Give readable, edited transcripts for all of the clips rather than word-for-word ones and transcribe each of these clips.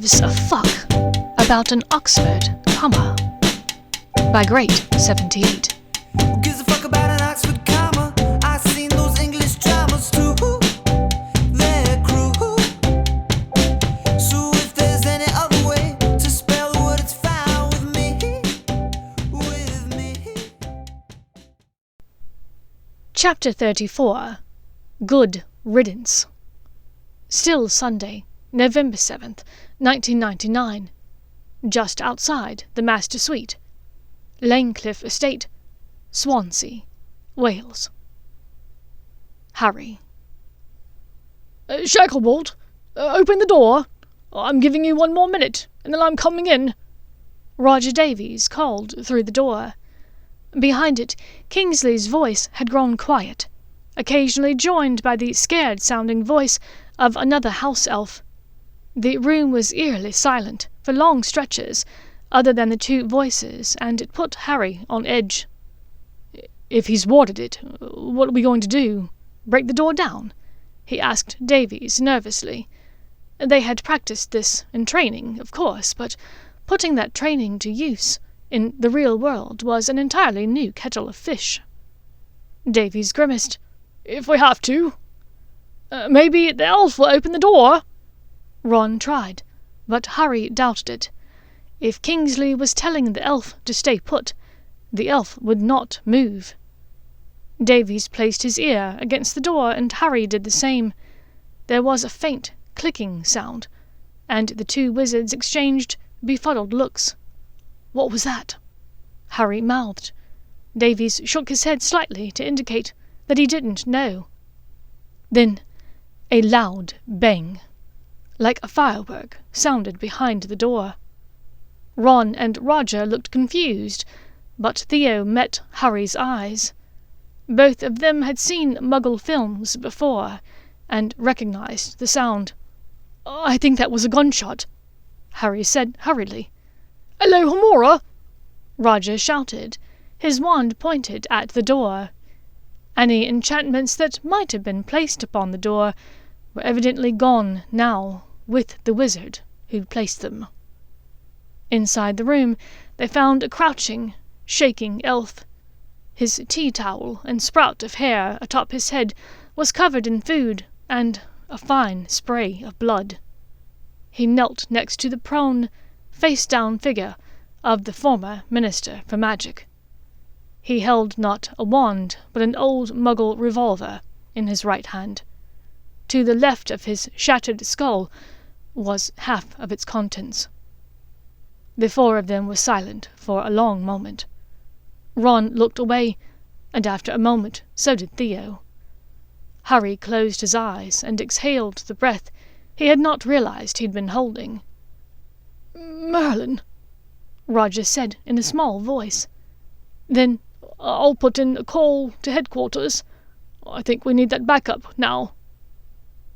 gives a fuck about an Oxford comma? By Great 78. Who gives a fuck about an Oxford comma? I've seen those English dramas too. They're cruel. So if there's any other way to spell the word, it's fine with me. With me. Chapter 34. Good Riddance. Still Sunday, November 7th, 1999. Just outside the Master Suite. Lanecliff Estate, Swansea, Wales. Harry. Shacklebolt, open the door. I'm giving you 1 more minute, and then I'm coming in. Roger Davies called through the door. Behind it, Kingsley's voice had grown quiet, occasionally joined by the scared-sounding voice of another house elf. The room was eerily silent for long stretches, other than the two voices, and it put Harry on edge. If he's warded it, what are we going to do? Break the door down? He asked Davies nervously. They had practiced this in training, of course, but putting that training to use in the real world was an entirely new kettle of fish. Davies grimaced. If we have to. Maybe the elf will open the door. Ron tried, but Harry doubted it. If Kingsley was telling the elf to stay put, the elf would not move. Davies placed his ear against the door, and Harry did the same. There was a faint clicking sound, and the two wizards exchanged befuddled looks. What was that? Harry mouthed. Davies shook his head slightly to indicate that he didn't know. Then a loud bang, like a firework, sounded behind the door. Ron and Roger looked confused, but Theo met Harry's eyes. Both of them had seen Muggle films before, and recognized the sound. I think that was a gunshot, Harry said hurriedly. Hello, Homora! Roger shouted. His wand pointed at the door. Any enchantments that might have been placed upon the door were evidently gone now, with the wizard who'd placed them. Inside the room they found a crouching, shaking elf. His tea-towel and sprout of hair atop his head was covered in food and a fine spray of blood. He knelt next to the prone, face-down figure of the former Minister for Magic. He held not a wand, but an old Muggle revolver in his right hand. To the left of his shattered skull was half of its contents. The four of them were silent for a long moment. Ron looked away, and after a moment so did Theo. Harry closed his eyes and exhaled the breath he had not realized he'd been holding. Merlin, Roger said in a small voice. Then I'll put in a call to headquarters. I think we need that backup now.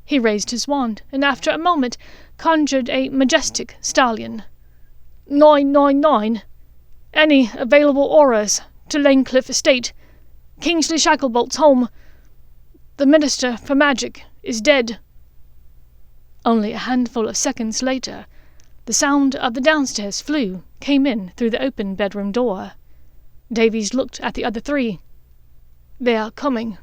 He raised his wand, and after a moment conjured a majestic stallion. 999. Any available auras to Lanecliff Estate. Kingsley Shacklebolt's home. The Minister for Magic is dead. Only a handful of seconds later, the sound of the downstairs flue came in through the open bedroom door. Davies looked at the other three. They are coming.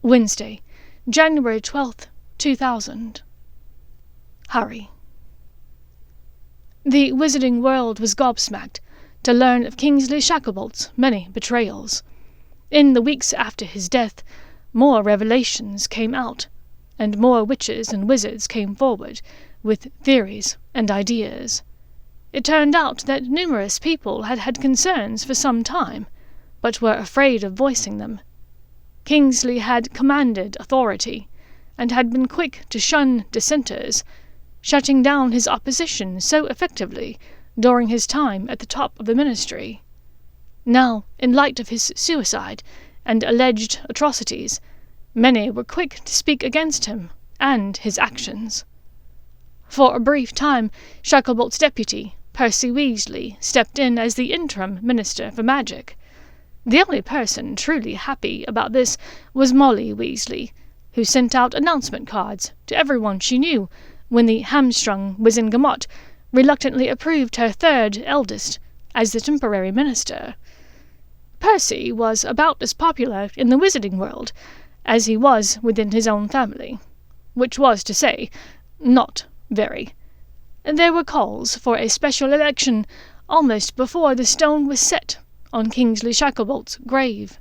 Wednesday, January 12th, 2000. Harry. The wizarding world was gobsmacked to learn of Kingsley Shacklebolt's many betrayals. In the weeks after his death, more revelations came out, and more witches and wizards came forward with theories and ideas. It turned out that numerous people had had concerns for some time, but were afraid of voicing them. Kingsley had commanded authority, and had been quick to shun dissenters, shutting down his opposition so effectively during his time at the top of the ministry. Now, in light of his suicide and alleged atrocities, many were quick to speak against him and his actions. For a brief time, Shacklebolt's deputy, Percy Weasley, stepped in as the interim Minister for Magic. The only person truly happy about this was Molly Weasley, who sent out announcement cards to everyone she knew when the hamstrung Wizengamot reluctantly approved her third eldest as the temporary minister. Percy was about as popular in the wizarding world as he was within his own family, which was to say, not very. There were calls for a special election almost before the stone was set on Kingsley Shacklebolt's grave.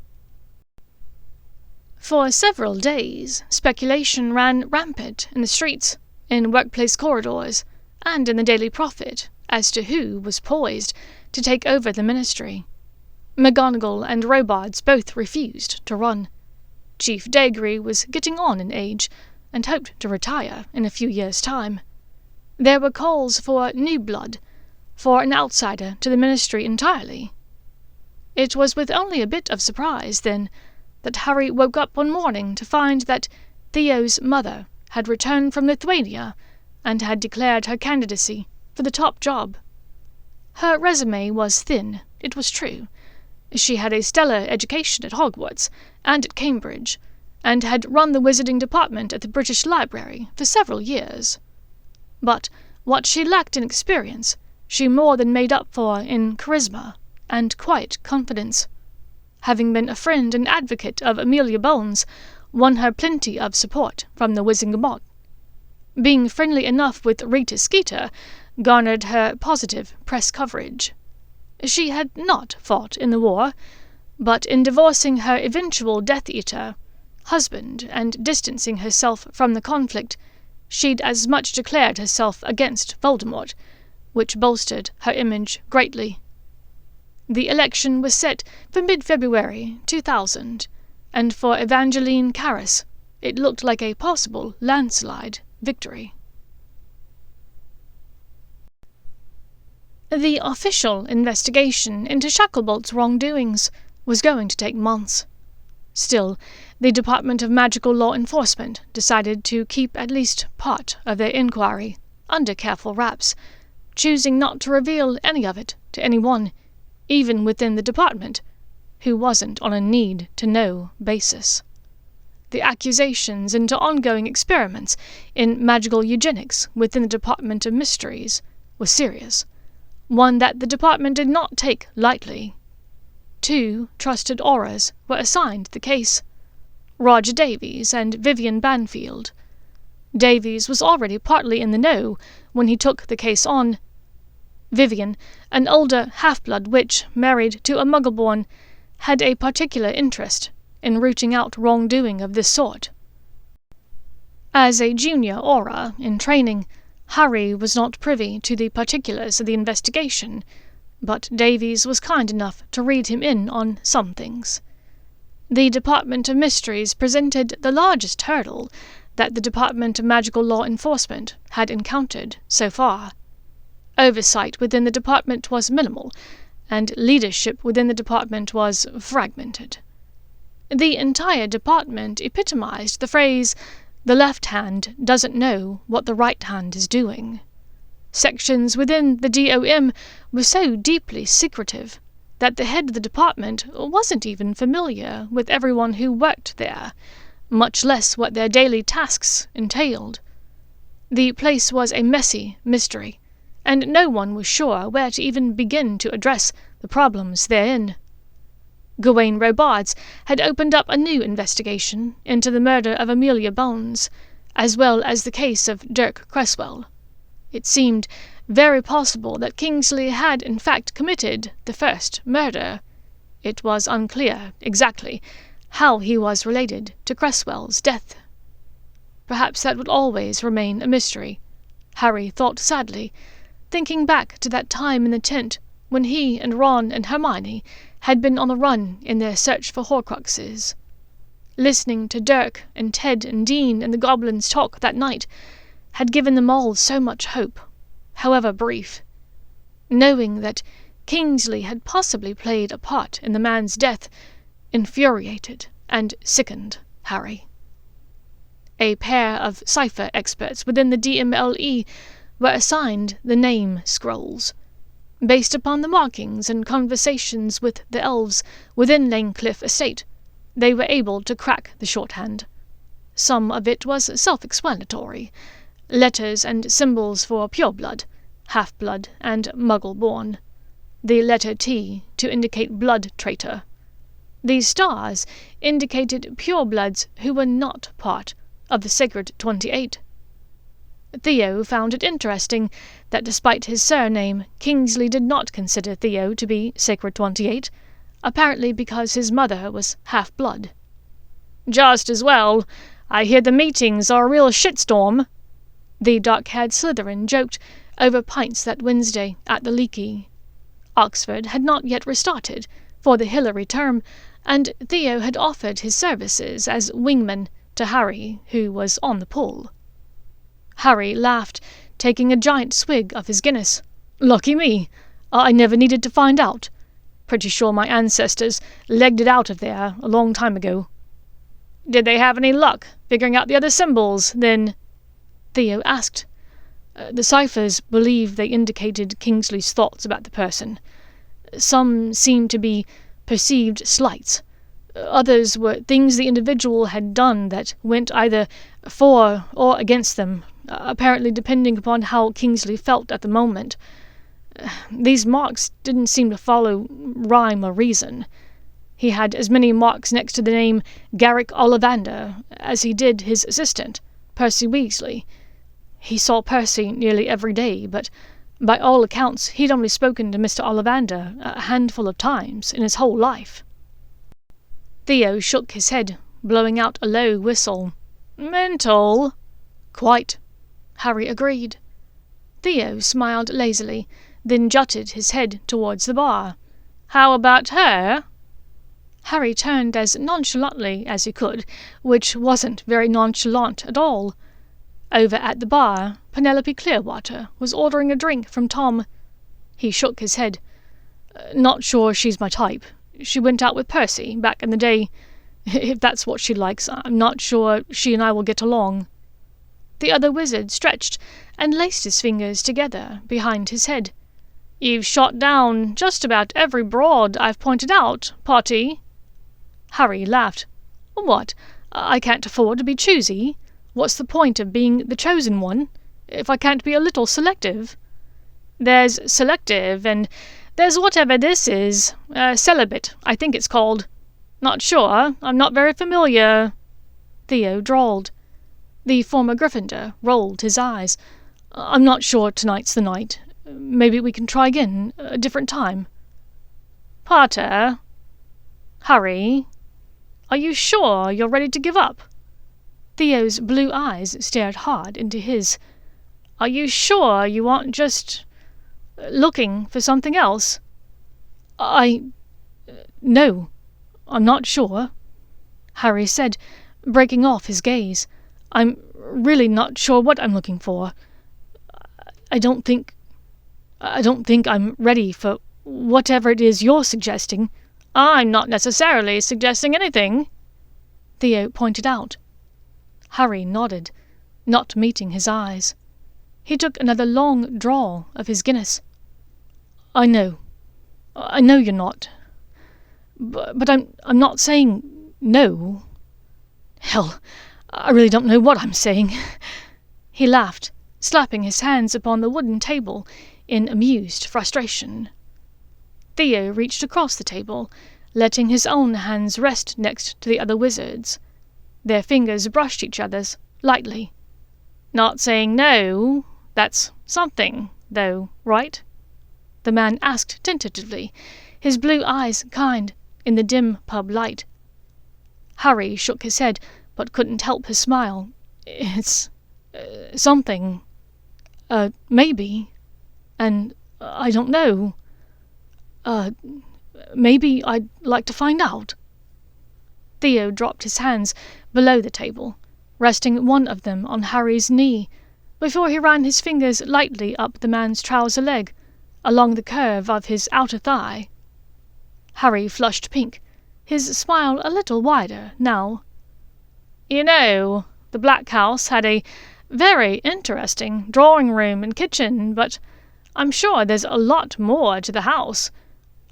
For several days, speculation ran rampant in the streets, in workplace corridors, and in the Daily Prophet as to who was poised to take over the ministry. McGonagall and Robards both refused to run. Chief Dagry was getting on in age, and hoped to retire in a few years' time. There were calls for new blood, for an outsider to the ministry entirely. It was with only a bit of surprise, then, that Harry woke up one morning to find that Theo's mother had returned from Lithuania and had declared her candidacy for the top job. Her resume was thin, it was true. She had a stellar education at Hogwarts and at Cambridge, and had run the wizarding department at the British Library for several years. But what she lacked in experience, she more than made up for in charisma and quiet confidence. Having been a friend and advocate of Amelia Bones, won her plenty of support from the Wizengamot. Being friendly enough with Rita Skeeter garnered her positive press coverage. She had not fought in the war, but in divorcing her eventual Death Eater husband and distancing herself from the conflict, she'd as much declared herself against Voldemort, which bolstered her image greatly. The election was set for mid-February 2000, and for Evangeline Carus it looked like a possible landslide victory. The official investigation into Shacklebolt's wrongdoings was going to take months. Still, the Department of Magical Law Enforcement decided to keep at least part of their inquiry under careful wraps, choosing not to reveal any of it to anyone, even within the department, who wasn't on a need-to-know basis. The accusations into ongoing experiments in magical eugenics within the Department of Mysteries was serious, one that the department did not take lightly. 2 trusted auras were assigned the case, Roger Davies and Vivian Banfield. Davies was already partly in the know when he took the case on. Vivian, an older half-blood witch married to a Muggleborn, had a particular interest in rooting out wrongdoing of this sort. As a junior aura in training, Harry was not privy to the particulars of the investigation, but Davies was kind enough to read him in on some things. The Department of Mysteries presented the largest hurdle that the Department of Magical Law Enforcement had encountered so far. Oversight within the department was minimal, and leadership within the department was fragmented. The entire department epitomized the phrase, "The left hand doesn't know what the right hand is doing." Sections within the DOM were so deeply secretive that the head of the department wasn't even familiar with everyone who worked there, much less what their daily tasks entailed. The place was a messy mystery, and no one was sure where to even begin to address the problems therein. Gawain Robards had opened up a new investigation into the murder of Amelia Bones, as well as the case of Dirk Cresswell. It seemed very possible that Kingsley had in fact committed the first murder. It was unclear exactly how he was related to Cresswell's death. Perhaps that would always remain a mystery, Harry thought sadly, thinking back to that time in the tent when he and Ron and Hermione had been on the run in their search for Horcruxes. Listening to Dirk and Ted and Dean and the goblins talk that night had given them all so much hope, however brief. Knowing that Kingsley had possibly played a part in the man's death infuriated and sickened Harry. A pair of cipher experts within the DMLE were assigned the name scrolls. Based upon the markings and conversations with the elves within Lanecliff Estate, they were able to crack the shorthand. Some of it was self-explanatory, letters and symbols for pureblood, half-blood, and muggle-born. The letter T to indicate blood traitor. These stars indicated purebloods who were not part of the Sacred 28. Theo found it interesting that despite his surname, Kingsley did not consider Theo to be Sacred 28, apparently because his mother was half-blood. "Just as well. I hear the meetings are a real shitstorm," the dark-haired Slytherin joked over pints that Wednesday at the Leaky. Oxford had not yet restarted for the Hilary term, and Theo had offered his services as wingman to Harry, who was on the pull. Harry laughed, taking a giant swig of his Guinness. "Lucky me. I never needed to find out. Pretty sure my ancestors legged it out of there a long time ago." "Did they have any luck figuring out the other symbols, then?" Theo asked. The ciphers believe they indicated Kingsley's thoughts about the person. Some seemed to be perceived slights. Others were things the individual had done that went either for or against them, apparently depending upon how Kingsley felt at the moment. These marks didn't seem to follow rhyme or reason. He had as many marks next to the name Garrick Ollivander as he did his assistant, Percy Weasley. He saw Percy nearly every day, but by all accounts he'd only spoken to Mr. Ollivander a handful of times in his whole life. Theo shook his head, blowing out a low whistle. "Mental." "Quite," Harry agreed. Theo smiled lazily, then jutted his head towards the bar. "How about her?" Harry turned as nonchalantly as he could, which wasn't very nonchalant at all. Over at the bar, Penelope Clearwater was ordering a drink from Tom. He shook his head. "Not sure she's my type. She went out with Percy back in the day. If that's what she likes, I'm not sure she and I will get along." The other wizard stretched and laced his fingers together behind his head. "You've shot down just about every broad I've pointed out, Potty." Harry laughed. "What? I can't afford to be choosy? What's the point of being the chosen one, if I can't be a little selective?" "There's selective, and there's whatever this is. Celibate, I think it's called. Not sure. I'm not very familiar," Theo drawled. The former Gryffindor rolled his eyes. "I'm not sure tonight's the night. Maybe we can try again, a different time." "Potter?" "Harry? Are you sure you're ready to give up?" Theo's blue eyes stared hard into his. "Are you sure you aren't just looking for something else?" No, I'm not sure," Harry said, breaking off his gaze. "I'm really not sure what I'm looking for. I don't think I'm ready for whatever it is you're suggesting." "I'm not necessarily suggesting anything," Theo pointed out. Harry nodded, not meeting his eyes. He took another long draw of his Guinness. I know you're not. But I'm not saying no. Hell, I really don't know what I'm saying." He laughed, slapping his hands upon the wooden table in amused frustration. Theo reached across the table, letting his own hands rest next to the other wizard's. Their fingers brushed each other's lightly. "Not saying no. That's something, though, right?" the man asked tentatively, his blue eyes kind in the dim pub light. Harry shook his head, but couldn't help his smile. "It's something. Maybe. And I don't know. Maybe I'd like to find out." Theo dropped his hands below the table, resting one of them on Harry's knee, before he ran his fingers lightly up the man's trouser leg, along the curve of his outer thigh. Harry flushed pink, his smile a little wider now. "You know, the Black House had a very interesting drawing room and kitchen, but I'm sure there's a lot more to the house.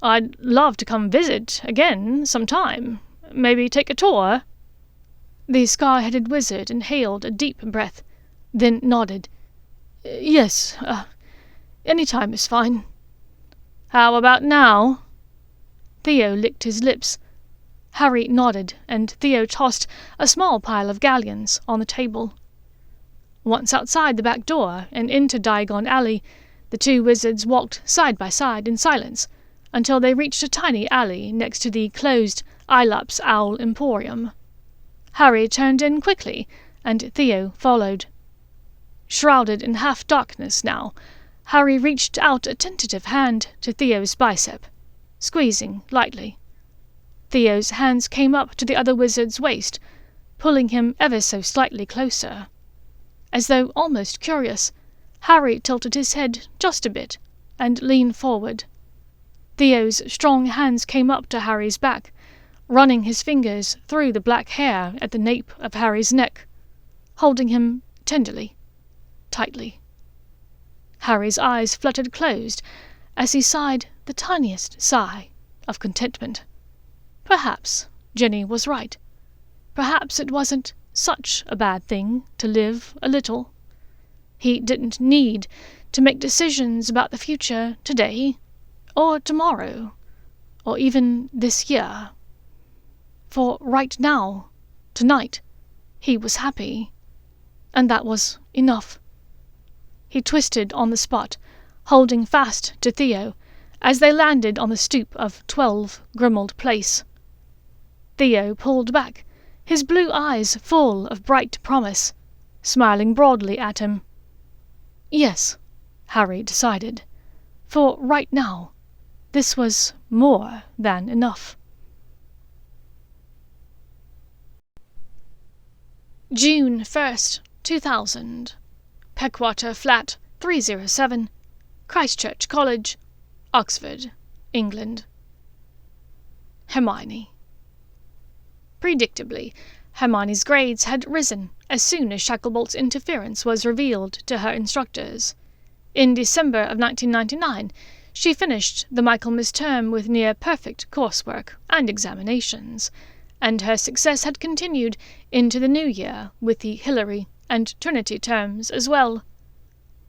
I'd love to come visit again sometime. Maybe take a tour." The scar-headed wizard inhaled a deep breath, then nodded. Yes, any time is fine. How about now? Theo licked his lips. Harry nodded, and Theo tossed a small pile of galleons on the table. Once outside the back door and into Diagon Alley, the two wizards walked side by side in silence until they reached a tiny alley next to the closed Aelap's Owl Emporium. Harry turned in quickly, and Theo followed. Shrouded in half-darkness now, Harry reached out a tentative hand to Theo's bicep, squeezing lightly. Theo's hands came up to the other wizard's waist, pulling him ever so slightly closer. As though almost curious, Harry tilted his head just a bit and leaned forward. Theo's strong hands came up to Harry's back, running his fingers through the black hair at the nape of Harry's neck, holding him tenderly, tightly. Harry's eyes fluttered closed as he sighed the tiniest sigh of contentment. Perhaps Jenny was right. Perhaps it wasn't such a bad thing to live a little. He didn't need to make decisions about the future today, or tomorrow, or even this year. For right now, tonight, he was happy, and that was enough. He twisted on the spot, holding fast to Theo, as they landed on the stoop of 12 Grimmauld Place. Theo pulled back, his blue eyes full of bright promise, smiling broadly at him. Yes, Harry decided. For right now, this was more than enough. June 1st, 2000. Peckwater Flat 307, Christchurch College, Oxford, England. Hermione. Predictably, Hermione's grades had risen as soon as Shacklebolt's interference was revealed to her instructors. In December of 1999, she finished the Michaelmas term with near-perfect coursework and examinations, and her success had continued into the new year with the Hilary and Trinity terms as well.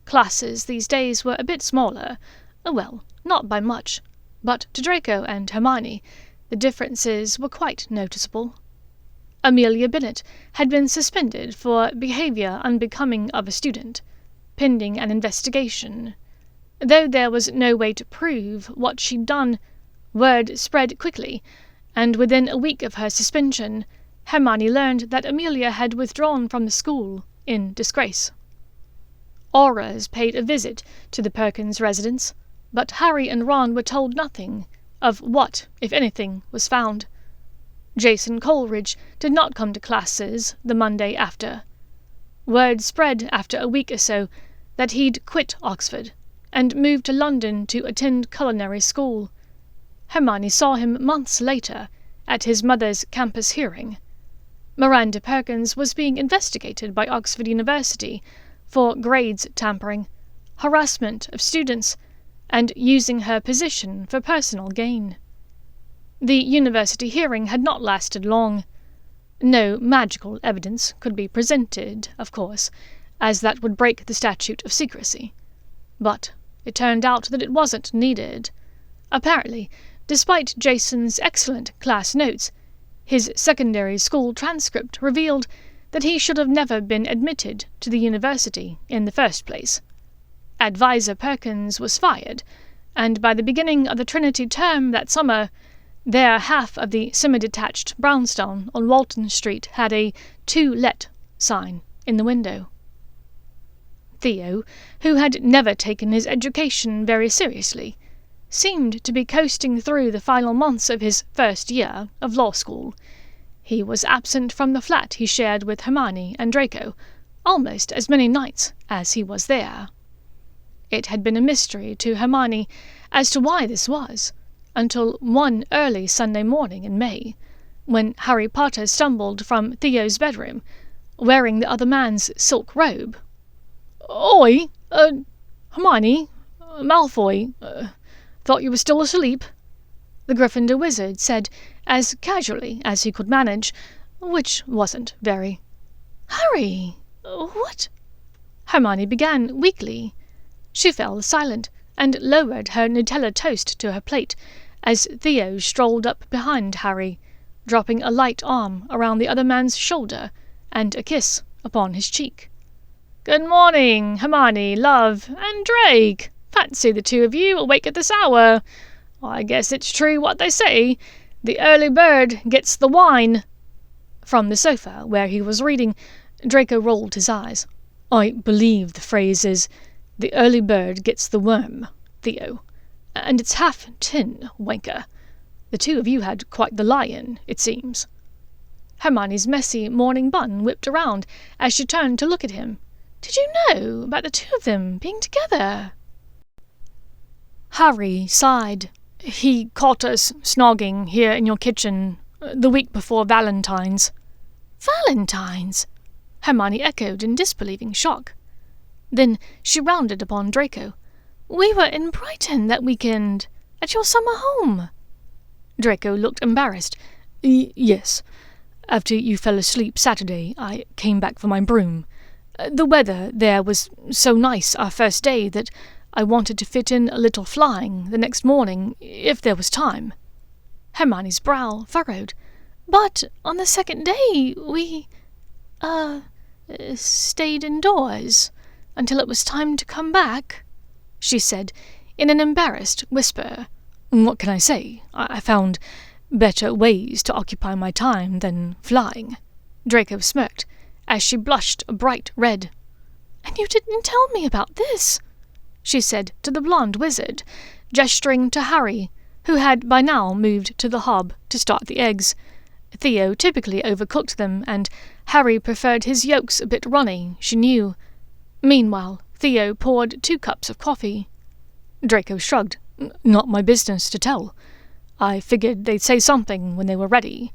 Classes these days were a bit smaller, well, not by much, but to Draco and Hermione the differences were quite noticeable. Amelia Bennet had been suspended for behaviour unbecoming of a student, pending an investigation. Though there was no way to prove what she'd done, word spread quickly, and within a week of her suspension, Hermione learned that Amelia had withdrawn from the school in disgrace. Auras paid a visit to the Perkins residence, but Harry and Ron were told nothing of what, if anything, was found. Jason Coleridge did not come to classes the Monday after. Word spread after a week or so that he'd quit Oxford and moved to London to attend culinary school. Hermione saw him months later at his mother's campus hearing. Miranda Perkins was being investigated by Oxford University for grades tampering, harassment of students, and using her position for personal gain. The university hearing had not lasted long. No magical evidence could be presented, of course, as that would break the statute of secrecy. But it turned out that it wasn't needed. Apparently, despite Jason's excellent class notes, his secondary school transcript revealed that he should have never been admitted to the university in the first place. Advisor Perkins was fired, and by the beginning of the Trinity term that summer, their half of the semi-detached brownstone on Walton Street had a "To Let" sign in the window. Theo, who had never taken his education very seriously, seemed to be coasting through the final months of his first year of law school. He was absent from the flat he shared with Hermione and Draco almost as many nights as he was there. It had been a mystery to Hermione as to why this was, until one early Sunday morning in May, when Harry Potter stumbled from Theo's bedroom, wearing the other man's silk robe. "Oi! Hermione! Malfoy! Thought you were still asleep," the Gryffindor wizard said as casually as he could manage, which wasn't very. "Harry! What?" Hermione began weakly. She fell silent and lowered her Nutella toast to her plate as Theo strolled up behind Harry, dropping a light arm around the other man's shoulder and a kiss upon his cheek. "Good morning, Hermione, love, and Drake. Fancy the two of you awake at this hour. I guess it's true what they say. The early bird gets the wine." From the sofa, where he was reading, Draco rolled his eyes. "I believe the phrase is, 'The early bird gets the worm,' Theo. And it's half tin, wanker. The two of you had quite the lie-in, it seems." Hermione's messy morning bun whipped around as she turned to look at him. "Did you know about the two of them being together?" Harry sighed. "He caught us snogging here in your kitchen the week before Valentine's." "Valentine's?" Hermione echoed in disbelieving shock. Then she rounded upon Draco. "We were in Brighton that weekend, at your summer home." Draco looked embarrassed. Yes. After you fell asleep Saturday, I came back for my broom. The weather there was so nice our first day that I wanted to fit in a little flying the next morning, if there was time." Hermione's brow furrowed. "But on the second day, we, stayed indoors until it was time to come back," she said in an embarrassed whisper. "What can I say? I found better ways to occupy my time than flying." Draco smirked as she blushed a bright red. "And you didn't tell me about this," she said to the blonde wizard, gesturing to Harry, who had by now moved to the hob to start the eggs. Theo typically overcooked them, and Harry preferred his yolks a bit runny, she knew. Meanwhile, Theo poured 2 cups of coffee. Draco shrugged. "Not my business to tell. I figured they'd say something when they were ready,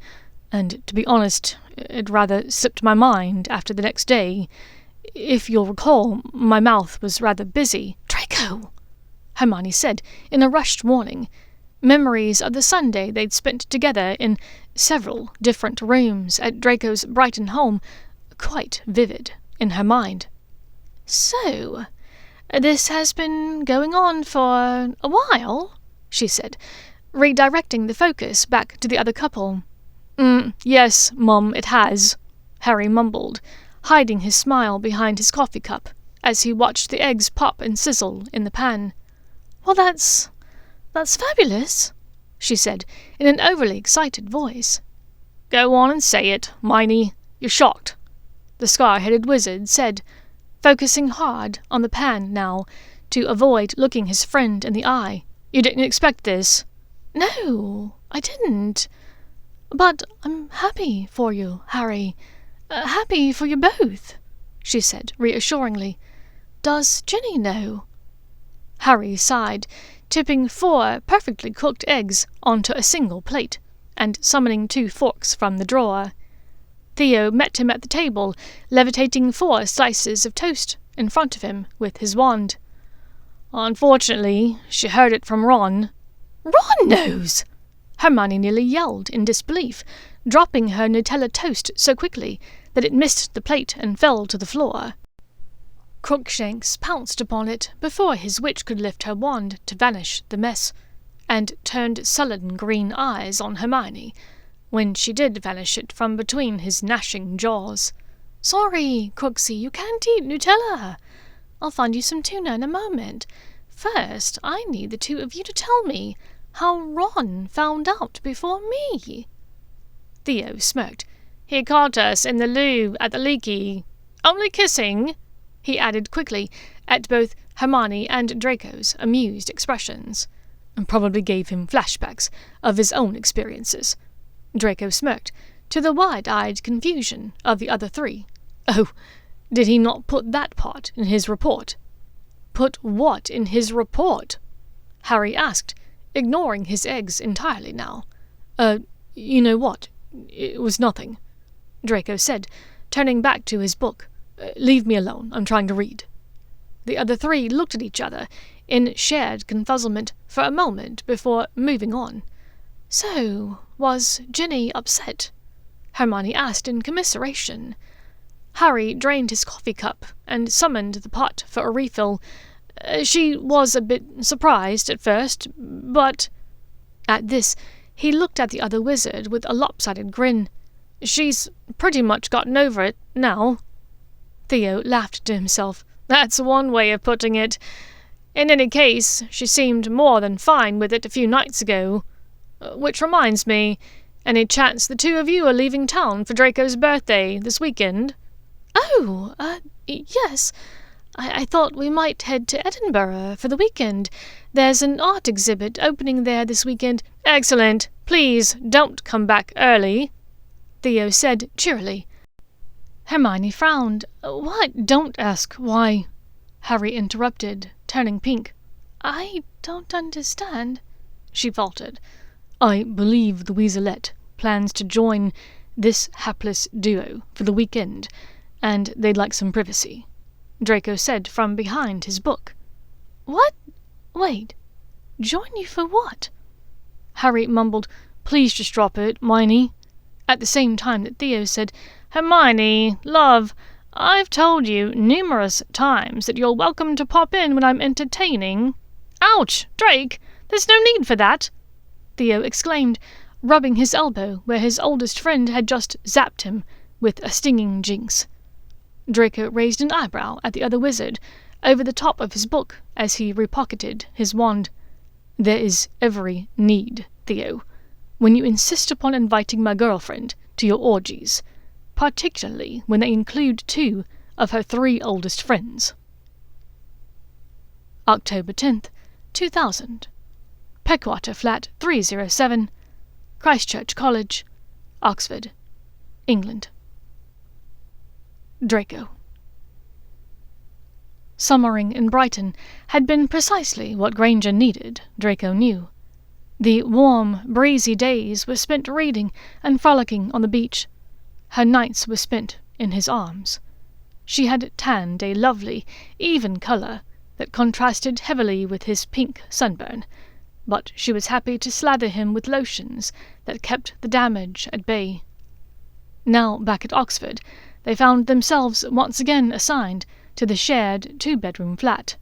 and to be honest, it rather slipped my mind after the next day. If you'll recall, my mouth was rather busy." "Draco!" Hermione said in a rushed warning, memories of the Sunday they'd spent together in several different rooms at Draco's Brighton home quite vivid in her mind. "So, this has been going on for a while?" she said, redirecting the focus back to the other couple. Yes, Mum, it has," Harry mumbled, hiding his smile behind his coffee cup as he watched the eggs pop and sizzle in the pan. "Well, that's fabulous," she said in an overly excited voice. "Go on and say it, Miney. You're shocked," the scar-headed wizard said, focusing hard on the pan now to avoid looking his friend in the eye. "You didn't expect this?" "No, I didn't. But I'm happy for you, Harry. Happy for you both," she said reassuringly. "Does Ginny know?" Harry sighed, tipping 4 perfectly cooked eggs onto a single plate, and summoning 2 forks from the drawer. Theo met him at the table, levitating 4 slices of toast in front of him with his wand. "Unfortunately, she heard it from Ron." "Ron knows!" Hermione nearly yelled in disbelief, dropping her Nutella toast so quickly that it missed the plate and fell to the floor. Crookshanks pounced upon it before his witch could lift her wand to vanish the mess, and turned sullen green eyes on Hermione when she did vanish it from between his gnashing jaws. "Sorry, Crooksy, you can't eat Nutella. I'll find you some tuna in a moment. First, I need the two of you to tell me how Ron found out before me." Theo smirked. "He caught us in the loo at the leaky. Only kissing," he added quickly at both Hermione and Draco's amused expressions. "And probably gave him flashbacks of his own experiences." Draco smirked, to the wide-eyed confusion of the other 3. "Oh, did he not put that part in his report?" "Put what in his report?" Harry asked, ignoring his eggs entirely now. You know what? It was nothing," Draco said, turning back to his book. "Leave me alone. I'm trying to read." The other 3 looked at each other in shared confuzzlement for a moment before moving on. "So, was Ginny upset?" Hermione asked in commiseration. Harry drained his coffee cup and summoned the pot for a refill. She was a bit surprised at first, but... At this, he looked at the other wizard with a lopsided grin. She's pretty much gotten over it now. Theo laughed to himself. That's one way of putting it. In any case, she seemed more than fine with it a few nights ago. Which reminds me, any chance the two of you are leaving town for Draco's birthday this weekend? Oh, yes. I thought we might head to Edinburgh for the weekend. There's an art exhibit opening there this weekend. Excellent. Please don't come back early, Theo said cheerily. Hermione frowned. What? Don't ask why, Harry interrupted, turning pink. I don't understand, she faltered. I believe the Weaselette plans to join this hapless duo for the weekend, and they'd like some privacy, Draco said from behind his book. What? Wait. Join you for what? Harry mumbled, Please just drop it, Miney, at the same time that Theo said, Hermione, love, I've told you numerous times that you're welcome to pop in when I'm entertaining. Ouch, Drake, there's no need for that, Theo exclaimed, rubbing his elbow where his oldest friend had just zapped him with a stinging jinx. Draco raised an eyebrow at the other wizard over the top of his book as he repocketed his wand. There is every need, Theo, when you insist upon inviting my girlfriend to your orgies, particularly when they include 2 of her 3 oldest friends. October 10th, 2000. Peckwater Flat 307, Christchurch College, Oxford, England. Draco. Summering in Brighton had been precisely what Granger needed, Draco knew. The warm, breezy days were spent reading and frolicking on the beach. Her nights were spent in his arms. She had tanned a lovely, even colour that contrasted heavily with his pink sunburn, but she was happy to slather him with lotions that kept the damage at bay. Now back at Oxford, they found themselves once again assigned to the shared 2-bedroom flat,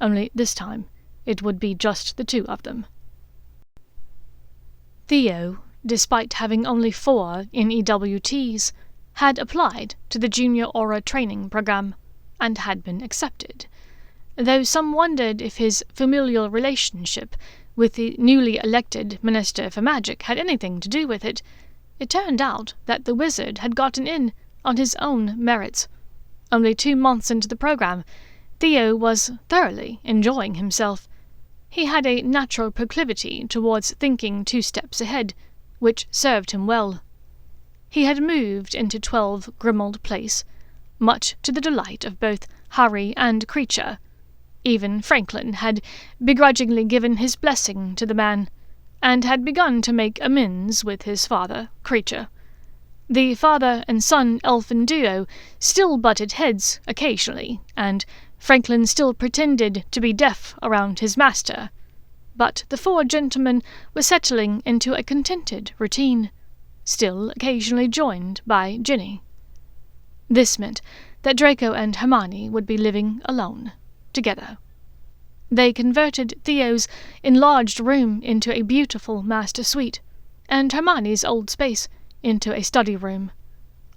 only this time it would be just the 2 of them. Theo, despite having only 4 in EWTs, had applied to the Junior Aura training program, and had been accepted. Though some wondered if his familial relationship with the newly elected Minister for Magic had anything to do with it, it turned out that the wizard had gotten in on his own merits. Only 2 months into the program, Theo was thoroughly enjoying himself. He had a natural proclivity towards thinking 2 steps ahead, which served him well. He had moved into 12 Grimmauld Place, much to the delight of both Harry and Creature. Even Franklin had begrudgingly given his blessing to the man, and had begun to make amends with his father, Creature. The father and son elfin duo still butted heads occasionally, and Franklin still pretended to be deaf around his master, but the 4 gentlemen were settling into a contented routine, still occasionally joined by Ginny. This meant that Draco and Hermione would be living alone, together. They converted Theo's enlarged room into a beautiful master suite, and Hermione's old space into a study room.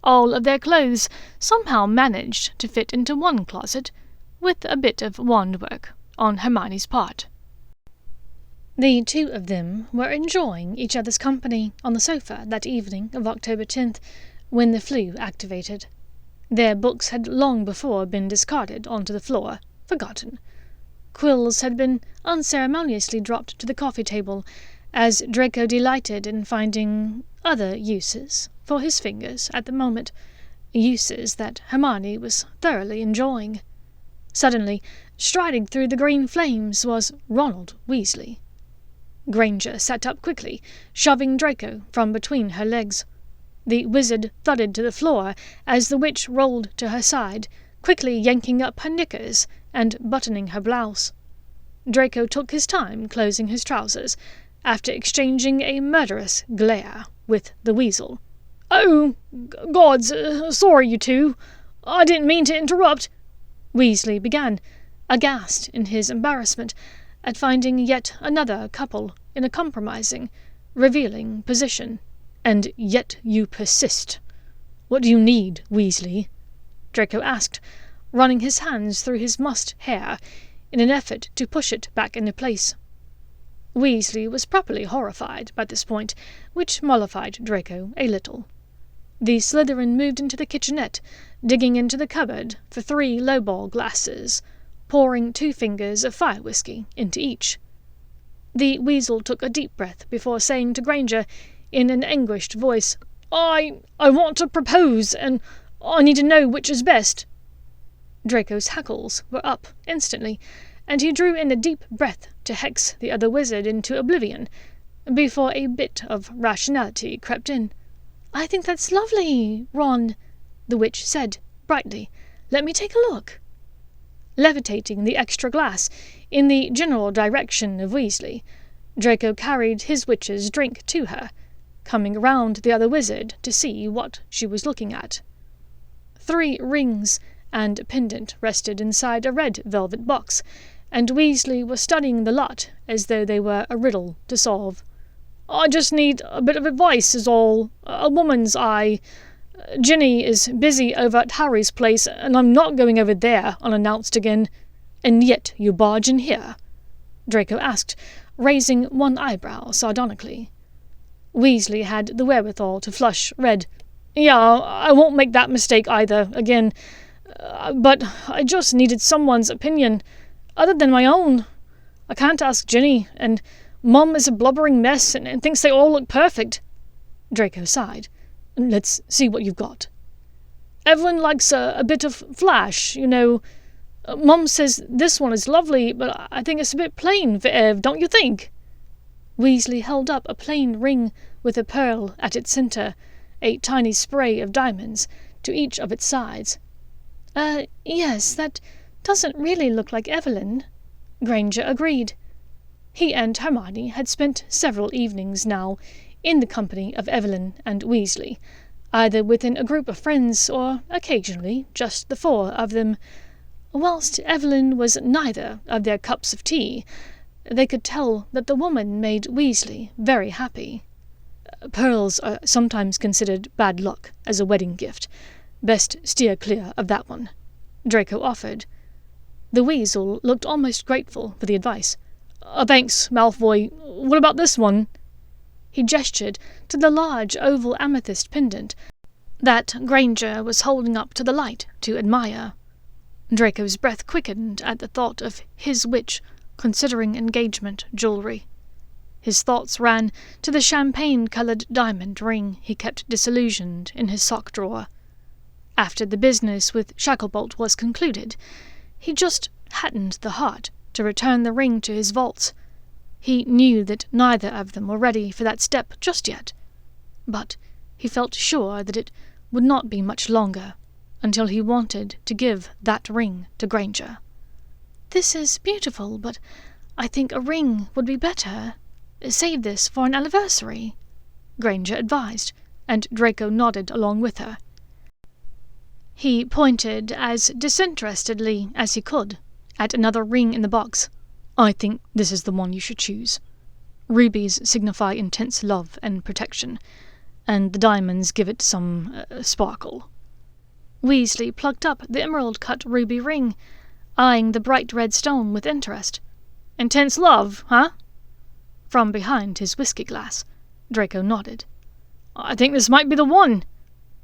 All of their clothes somehow managed to fit into one closet, with a bit of wand work on Hermione's part. The 2 of them were enjoying each other's company on the sofa that evening of October 10th, when the flu activated. Their books had long before been discarded onto the floor, forgotten. Quills had been unceremoniously dropped to the coffee table, as Draco delighted in finding other uses for his fingers at the moment, uses that Hermione was thoroughly enjoying. Suddenly, striding through the green flames was Ronald Weasley. Granger sat up quickly, shoving Draco from between her legs. The wizard thudded to the floor as the witch rolled to her side, quickly yanking up her knickers and buttoning her blouse. Draco took his time closing his trousers, after exchanging a murderous glare with the weasel. "Oh, gods, sorry, you 2. I didn't mean to interrupt," Weasley began, aghast in his embarrassment at finding yet another couple in a compromising, revealing position. "And yet you persist. What do you need, Weasley?" Draco asked, running his hands through his mussed hair in an effort to push it back into place. Weasley was properly horrified by this point, which mollified Draco a little. The Slytherin moved into the kitchenette, digging into the cupboard for 3 lowball glasses, pouring 2 fingers of fire whiskey into each. The Weasel took a deep breath before saying to Granger, in an anguished voice, I want to propose, and I need to know which is best." Draco's hackles were up instantly, and he drew in a deep breath to hex the other wizard into oblivion, before a bit of rationality crept in. "I think that's lovely, Ron," the witch said, brightly. "Let me take a look." Levitating the extra glass in the general direction of Weasley, Draco carried his witch's drink to her, coming round the other wizard to see what she was looking at. 3 rings and a pendant rested inside a red velvet box, and Weasley was studying the lot as though they were a riddle to solve. "I just need a bit of advice is all. A woman's eye. Ginny is busy over at Harry's place, and I'm not going over there unannounced again." "And yet you barge in here?" Draco asked, raising one eyebrow sardonically. Weasley had the wherewithal to flush red. "Yeah, I won't make that mistake either, again. But I just needed someone's opinion, other than my own. I can't ask Ginny, and Mum is a blubbering mess and thinks they all look perfect." Draco sighed. "Let's see what you've got." "Evelyn likes a bit of flash, you know. Mum says this one is lovely, but I think it's a bit plain for Ev, don't you think?" Weasley held up a plain ring with a pearl at its centre, a tiny spray of diamonds to each of its sides. Yes, that doesn't really look like Evelyn," Granger agreed. He and Hermione had spent several evenings now in the company of Evelyn and Weasley, either within a group of friends or occasionally just the 4 of them. Whilst Evelyn was neither of their cups of tea, they could tell that the woman made Weasley very happy. "Pearls are sometimes considered bad luck as a wedding gift. Best steer clear of that one," Draco offered. The Weasel looked almost grateful for the advice. Thanks, Malfoy. What about this one?" He gestured to the large oval amethyst pendant that Granger was holding up to the light to admire. Draco's breath quickened at the thought of his witch considering engagement jewellery. His thoughts ran to the champagne-coloured diamond ring he kept disillusioned in his sock drawer. After the business with Shacklebolt was concluded, he just hadn't the heart to return the ring to his vaults. He knew that neither of them were ready for that step just yet, but he felt sure that it would not be much longer until he wanted to give that ring to Granger. "This is beautiful, but I think a ring would be better. Save this for an anniversary," Granger advised, and Draco nodded along with her. He pointed as disinterestedly as he could at another ring in the box. "I think this is the one you should choose. Rubies signify intense love and protection, and the diamonds give it some sparkle." Weasley plucked up the emerald-cut ruby ring, eyeing the bright red stone with interest. "Intense love, huh?" From behind his whiskey glass, Draco nodded. "I think this might be the one,"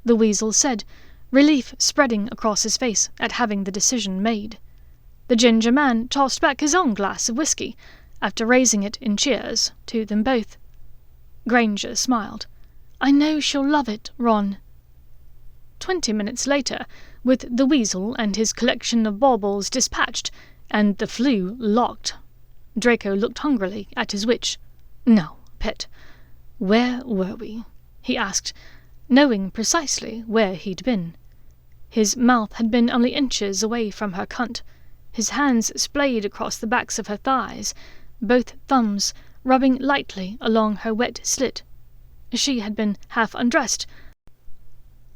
the Weasel said, relief spreading across his face at having the decision made. The ginger man tossed back his own glass of whiskey, after raising it in cheers to them both. Granger smiled. "I know she'll love it, Ron." 20 minutes later, with the Weasel and his collection of baubles dispatched, and the flue locked, Draco looked hungrily at his witch. "Now, pet, where were we?" he asked, knowing precisely where he'd been. His mouth had been only inches away from her cunt, his hands splayed across the backs of her thighs, both thumbs rubbing lightly along her wet slit. She had been half undressed,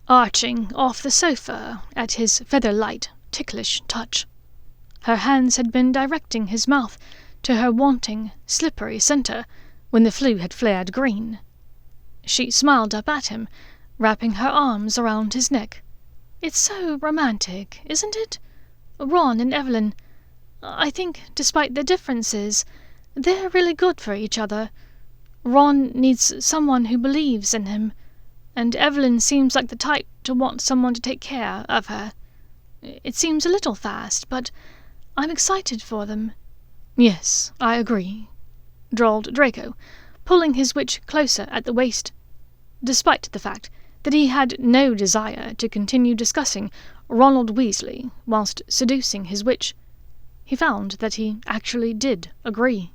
arching off the sofa at his feather-light, ticklish touch. Her hands had been directing his mouth to her wanting, slippery centre when the flu had flared green. She smiled up at him, wrapping her arms around his neck. "It's so romantic, isn't it? Ron and Evelyn. I think, despite their differences, they're really good for each other. Ron needs someone who believes in him, and Evelyn seems like the type to want someone to take care of her. It seems a little fast, but I'm excited for them." "Yes, I agree," drawled Draco, pulling his witch closer at the waist. Despite the fact that he had no desire to continue discussing Ronald Weasley whilst seducing his witch, he found that he actually did agree.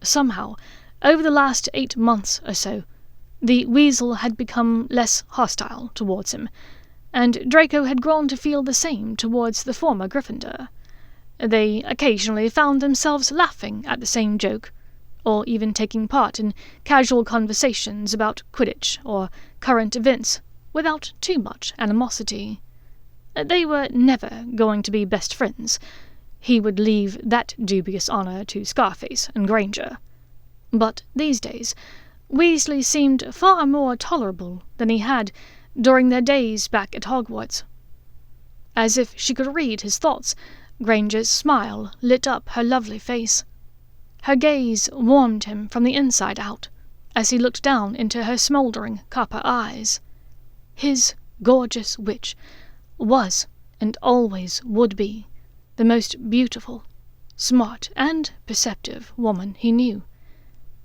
Somehow, over the last 8 months or so, the weasel had become less hostile towards him, and Draco had grown to feel the same towards the former Gryffindor. They occasionally found themselves laughing at the same joke, or even taking part in casual conversations about Quidditch or current events without too much animosity. They were never going to be best friends. He would leave that dubious honour to Scarface and Granger. But these days, Weasley seemed far more tolerable than he had during their days back at Hogwarts. As if she could read his thoughts, Granger's smile lit up her lovely face. Her gaze warmed him from the inside out as he looked down into her smouldering copper eyes. His gorgeous witch was, and always would be, the most beautiful, smart, and perceptive woman he knew.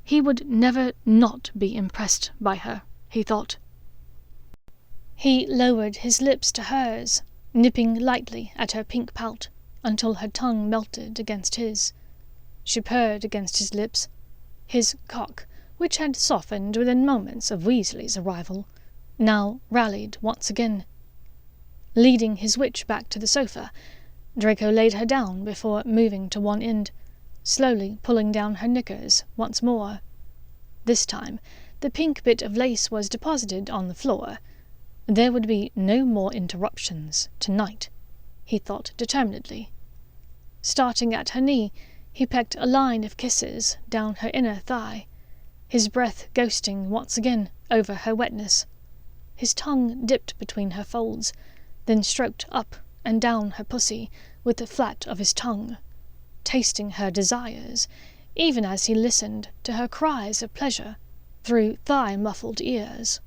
He would never not be impressed by her, he thought. He lowered his lips to hers, nipping lightly at her pink pout until her tongue melted against his. She purred against his lips. His cock, which had softened within moments of Weasley's arrival, now rallied once again. Leading his witch back to the sofa, Draco laid her down before moving to one end, slowly pulling down her knickers once more. This time, the pink bit of lace was deposited on the floor. There would be no more interruptions tonight, he thought determinedly. Starting at her knee, he pecked a line of kisses down her inner thigh, his breath ghosting once again over her wetness. His tongue dipped between her folds, then stroked up and down her pussy with the flat of his tongue, tasting her desires, even as he listened to her cries of pleasure through thigh-muffled ears.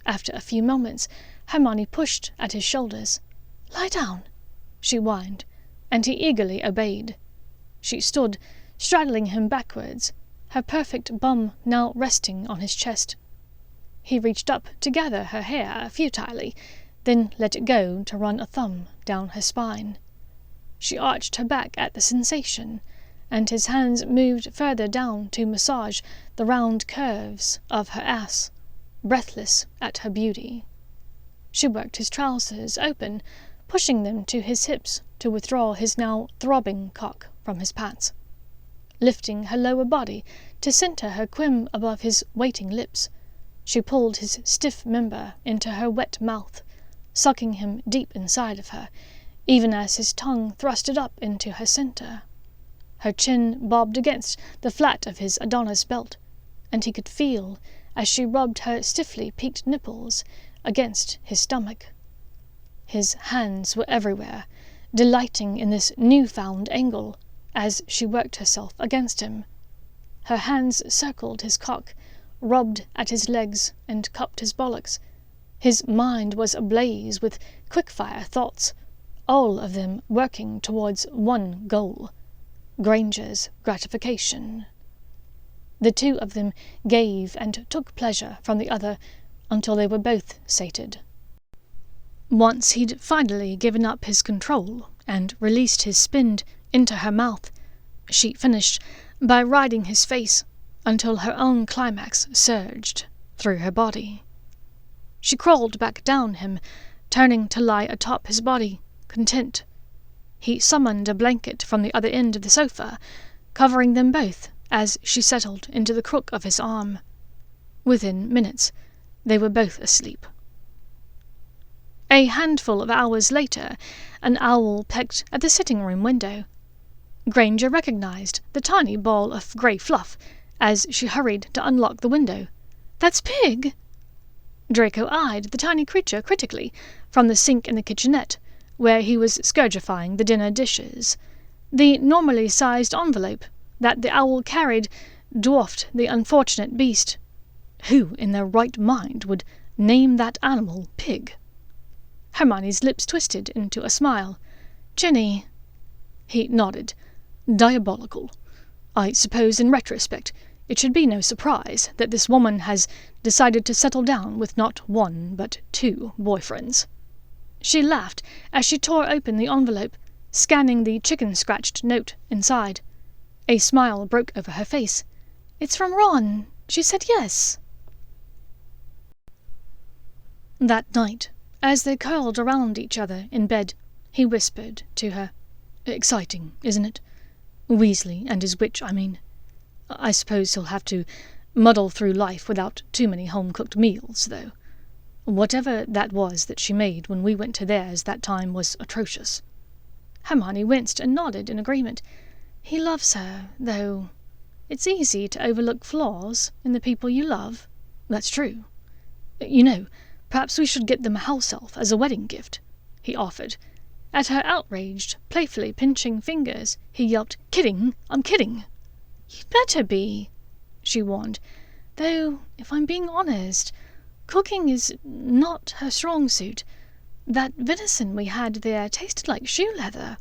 After a few moments, Hermione pushed at his shoulders. "Lie down," she whined, and he eagerly obeyed. She stood, straddling him backwards, her perfect bum now resting on his chest. He reached up to gather her hair futilely, then let it go to run a thumb down her spine. She arched her back at the sensation, and his hands moved further down to massage the round curves of her ass, breathless at her beauty. She worked his trousers open, pushing them to his hips to withdraw his now throbbing cock from his pants. Lifting her lower body to center her quim above his waiting lips, she pulled his stiff member into her wet mouth, sucking him deep inside of her, even as his tongue thrust it up into her center. Her chin bobbed against the flat of his Adonis belt, and he could feel, as she rubbed her stiffly peaked nipples against his stomach. His hands were everywhere, delighting in this new-found angle, as she worked herself against him. Her hands circled his cock, rubbed at his legs, and cupped his bollocks. His mind was ablaze with quick-fire thoughts, all of them working towards one goal: Granger's gratification. The two of them gave and took pleasure from the other until they were both sated. Once he'd finally given up his control and released his spind into her mouth, she finished by riding his face until her own climax surged through her body. She crawled back down him, turning to lie atop his body, content. He summoned a blanket from the other end of the sofa, covering them both as she settled into the crook of his arm. Within minutes, they were both asleep. A handful of hours later, an owl pecked at the sitting-room window. Granger recognized the tiny ball of grey fluff as she hurried to unlock the window. "That's Pig!" Draco eyed the tiny creature critically from the sink in the kitchenette, where he was scourgifying the dinner dishes. The normally sized envelope that the owl carried dwarfed the unfortunate beast. Who in their right mind would name that animal Pig? Hermione's lips twisted into a smile. "Ginny." He nodded. "Diabolical. I suppose in retrospect it should be no surprise that this woman has decided to settle down with not one but 2 boyfriends." She laughed as she tore open the envelope, scanning the chicken-scratched note inside. A smile broke over her face. "It's from Ron. She said yes." That night, as they curled around each other in bed, he whispered to her, "Exciting, isn't it? Weasley and his witch, I mean. I suppose he'll have to muddle through life without too many home-cooked meals, though. Whatever that was that she made when we went to theirs that time was atrocious." Hermione winced and nodded in agreement. "He loves her, though. It's easy to overlook flaws in the people you love." "That's true. You know, perhaps we should get them a house elf as a wedding gift," he offered. At her outraged, playfully pinching fingers, he yelped, "Kidding! I'm kidding!" "You'd better be," she warned. "Though, if I'm being honest, cooking is not her strong suit. That venison we had there tasted like shoe leather."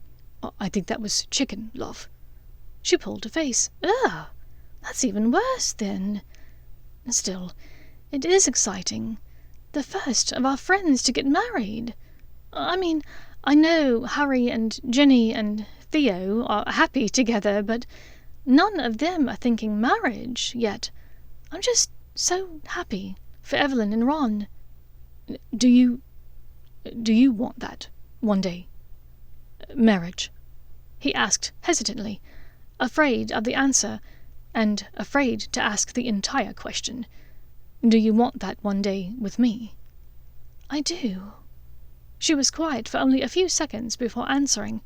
"I think that was chicken, love." She pulled her face. "Ugh! That's even worse, then. Still, it is exciting. The first of our friends to get married. I mean, I know Harry and Ginny and Theo are happy together, but none of them are thinking marriage yet. I'm just so happy for Evelyn and Ron." Do you want that one day? Marriage?" he asked hesitantly, afraid of the answer, and afraid to ask the entire question. "Do you want that one day with me?" "I do." She was quiet for only a few seconds before answering.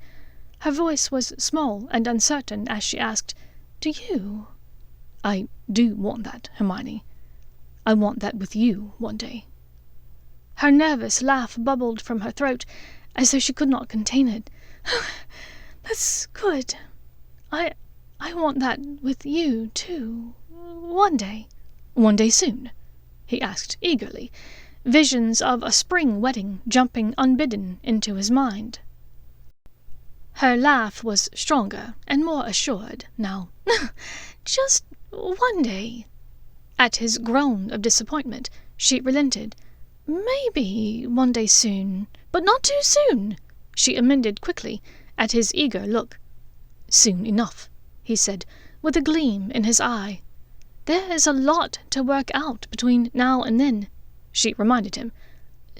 Her voice was small and uncertain as she asked, "Do you?" "I do want that, Hermione. I want that with you one day." Her nervous laugh bubbled from her throat as though she could not contain it. "That's good. I want that with you, too. One day." "One day soon?" he asked eagerly, visions of a spring wedding jumping unbidden into his mind. Her laugh was stronger and more assured now. "Just one day." At his groan of disappointment, she relented. "Maybe one day soon, but not too soon," she amended quickly at his eager look. "Soon enough," he said, with a gleam in his eye. "There is a lot to work out between now and then," she reminded him.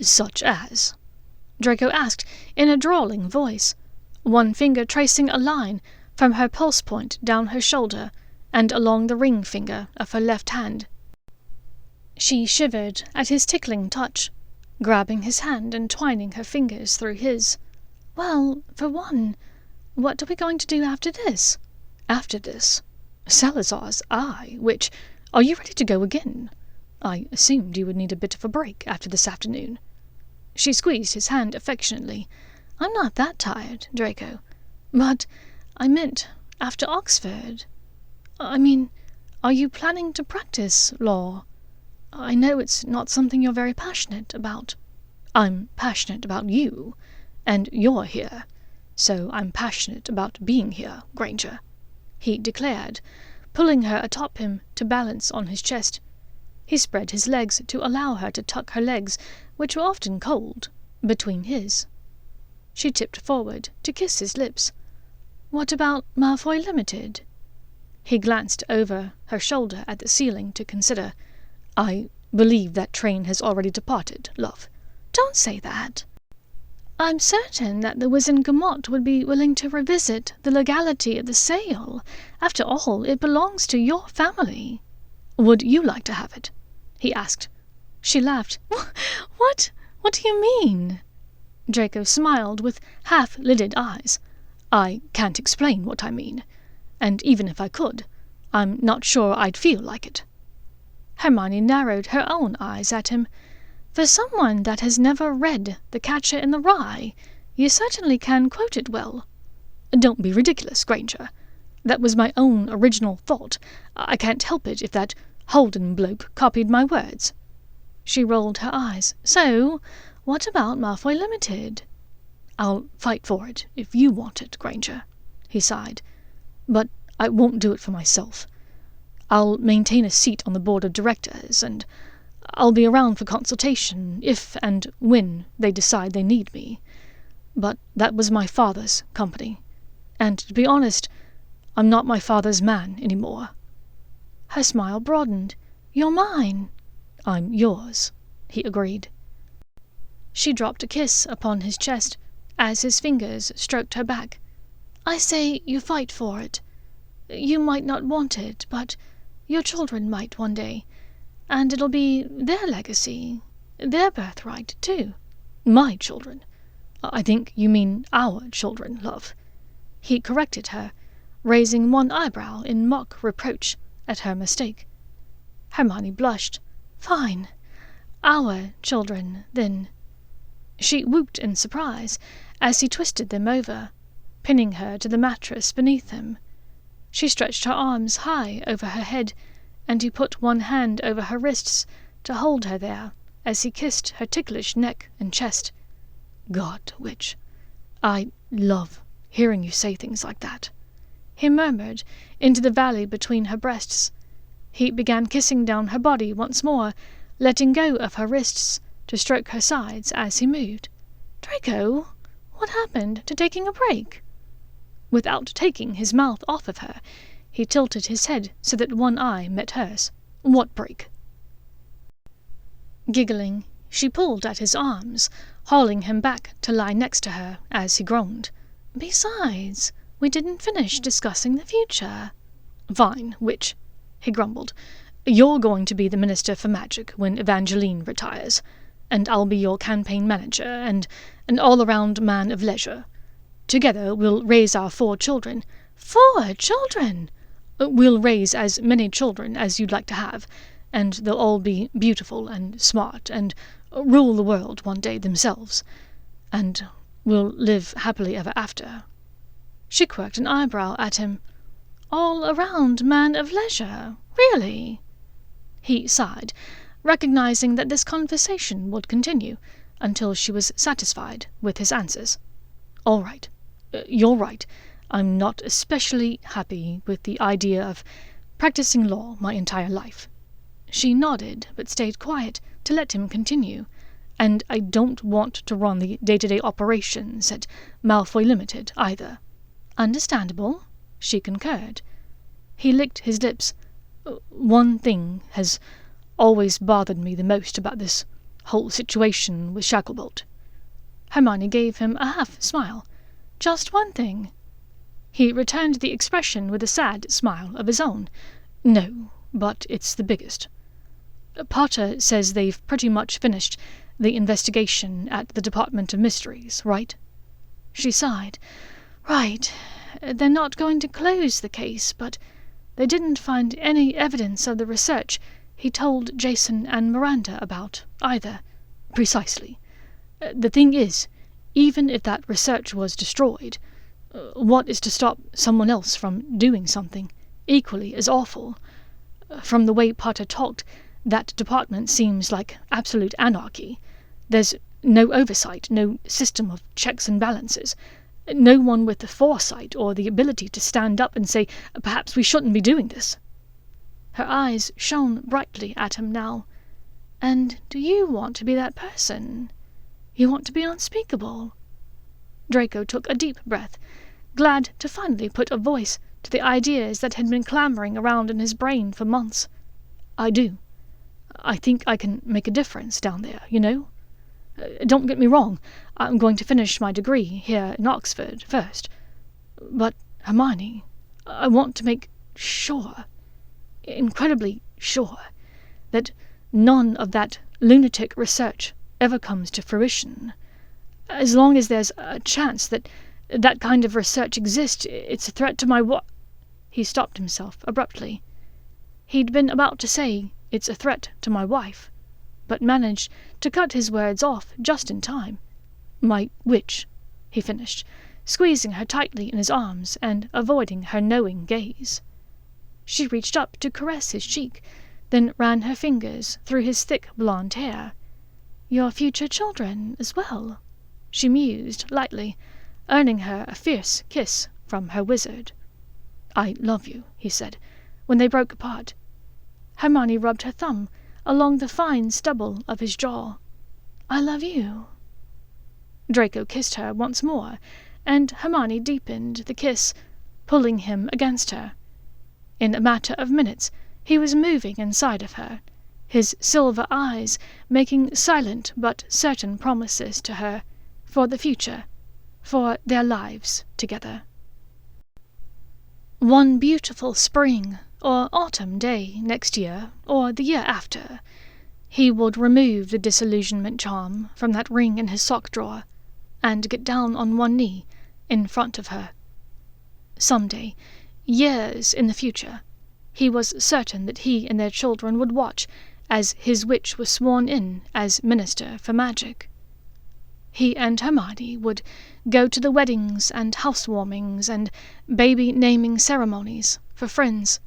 "Such as?" Draco asked in a drawling voice, one finger tracing a line from her pulse point down her shoulder and along the ring finger of her left hand. She shivered at his tickling touch, grabbing his hand and twining her fingers through his. "Well, for one, what are we going to do after this?" "After this? Salazar's eye, which... Are you ready to go again? I assumed you would need a bit of a break after this afternoon." She squeezed his hand affectionately. "I'm not that tired, Draco. But I meant after Oxford. I mean, are you planning to practice law? I know it's not something you're very passionate about." "I'm passionate about you, and you're here, so I'm passionate about being here, Granger," he declared, pulling her atop him to balance on his chest. He spread his legs to allow her to tuck her legs, which were often cold, between his. She tipped forward to kiss his lips. "What about Malfoy Limited?" He glanced over her shoulder at the ceiling to consider. "I believe that train has already departed, love." "Don't say that." "I'm certain that the Wizengamot would be willing to revisit the legality of the sale. After all, it belongs to your family." "Would you like to have it?" he asked. She laughed. "What? What do you mean?" Draco smiled with half-lidded eyes. "I can't explain what I mean, and even if I could, I'm not sure I'd feel like it." Hermione narrowed her own eyes at him. "For someone that has never read The Catcher in the Rye, you certainly can quote it well." "Don't be ridiculous, Granger. That was my own original thought. I can't help it if that Holden bloke copied my words." She rolled her eyes. "So, what about Malfoy Limited?" "I'll fight for it if you want it, Granger," he sighed. "But I won't do it for myself. I'll maintain a seat on the board of directors, and I'll be around for consultation if and when they decide they need me. But that was my father's company, and to be honest, I'm not my father's man anymore." Her smile broadened. "You're mine." "I'm yours," he agreed. She dropped a kiss upon his chest as his fingers stroked her back. "I say you fight for it. You might not want it, but your children might one day, and it'll be their legacy, their birthright, too." "My children? I think you mean our children, love," he corrected her, raising one eyebrow in mock reproach at her mistake. Hermione blushed. "Fine. Our children, then." She whooped in surprise as he twisted them over, pinning her to the mattress beneath him. She stretched her arms high over her head, and he put one hand over her wrists to hold her there as he kissed her ticklish neck and chest. "God, witch, I love hearing you say things like that," he murmured into the valley between her breasts. He began kissing down her body once more, letting go of her wrists to stroke her sides as he moved. "Draco, what happened to taking a break?" Without taking his mouth off of her, he tilted his head so that one eye met hers. "What break?" Giggling, she pulled at his arms, hauling him back to lie next to her as he groaned. "Besides, we didn't finish discussing the future." "Fine, witch," he grumbled. "You're going to be the Minister for Magic when Evangeline retires, and I'll be your campaign manager and an all-around man of leisure. Together we'll raise our 4 children." "4 children?" "We'll raise as many children as you'd like to have, and they'll all be beautiful and smart and rule the world one day themselves. And we'll live happily ever after." She quirked an eyebrow at him. "All-around man of leisure? Really?" He sighed, recognizing that this conversation would continue until she was satisfied with his answers. "All right. You're right. I'm not especially happy with the idea of practicing law my entire life." She nodded, but stayed quiet to let him continue. "And I don't want to run the day-to-day operations at Malfoy Limited, either." "Understandable," she concurred. He licked his lips. "One thing has always bothered me the most about this whole situation with Shacklebolt." Hermione gave him a half-smile. "Just one thing?" He returned the expression with a sad smile of his own. "No, but it's the biggest. Potter says they've pretty much finished the investigation at the Department of Mysteries, right?" She sighed. "Right. They're not going to close the case, but they didn't find any evidence of the research he told Jason and Miranda about, either." "Precisely. The thing is, even if that research was destroyed, what is to stop someone else from doing something equally as awful? From the way Potter talked, that department seems like absolute anarchy. There's no oversight, no system of checks and balances, no one with the foresight or the ability to stand up and say, perhaps we shouldn't be doing this." Her eyes shone brightly at him now. "And do you want to be that person? You want to be unspeakable?" Draco took a deep breath, glad to finally put a voice to the ideas that had been clamoring around in his brain for months. "I do. I think I can make a difference down there, you know? Don't get me wrong, I'm going to finish my degree here in Oxford first. But, Hermione, I want to make sure, incredibly sure, that none of that lunatic research ever comes to fruition. As long as there's a chance that that kind of research exists, it's a threat to my He stopped himself abruptly. He'd been about to say, "It's a threat to my wife," but managed to cut his words off just in time. "My which?" he finished, squeezing her tightly in his arms and avoiding her knowing gaze. She reached up to caress his cheek, then ran her fingers through his thick blonde hair. "Your future children as well," she mused lightly, earning her a fierce kiss from her wizard. "I love you," he said, when they broke apart. Hermione rubbed her thumb along the fine stubble of his jaw. "I love you." Draco kissed her once more, and Hermione deepened the kiss, pulling him against her. In a matter of minutes, he was moving inside of her, his silver eyes making silent but certain promises to her for the future, for their lives together. One beautiful spring or autumn day next year, or the year after, he would remove the disillusionment charm from that ring in his sock drawer and get down on one knee in front of her. Someday, years in the future, he was certain that he and their children would watch as his witch was sworn in as Minister for Magic. He and Hermione would go to the weddings and housewarmings and baby-naming ceremonies for friends,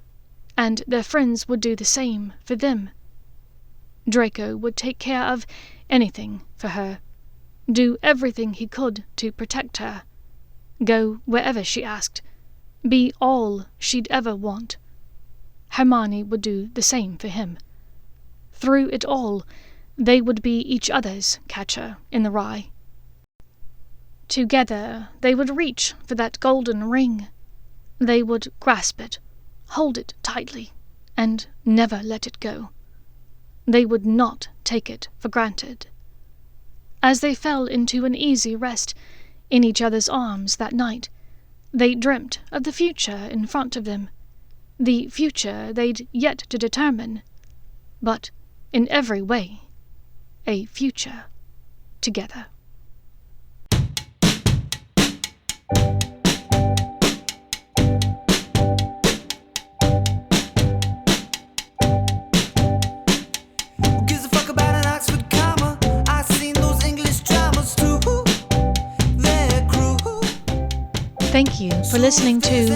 and their friends would do the same for them. Draco would take care of anything for her, do everything he could to protect her, go wherever she asked, be all she'd ever want. Hermione would do the same for him. Through it all, they would be each other's catcher in the rye. Together they would reach for that golden ring. They would grasp it, hold it tightly, and never let it go. They would not take it for granted. As they fell into an easy rest in each other's arms that night, they dreamt of the future in front of them, the future they'd yet to determine, but in every way, a future together. Gives a fuck about an Oxford comma. I seen those English dramas too. They're cruel. Thank you for listening to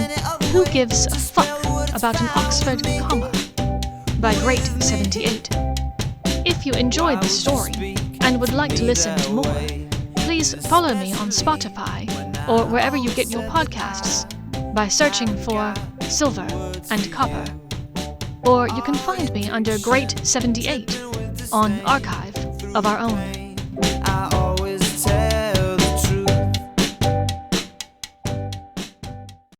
Who Gives a Fuck About an Oxford Comma by Great78. If you enjoyed the story and would like to listen to more, please follow me on Spotify or wherever you get your podcasts by searching for Silver and Copper. Or you can find me under Great78 on Archive of Our Own.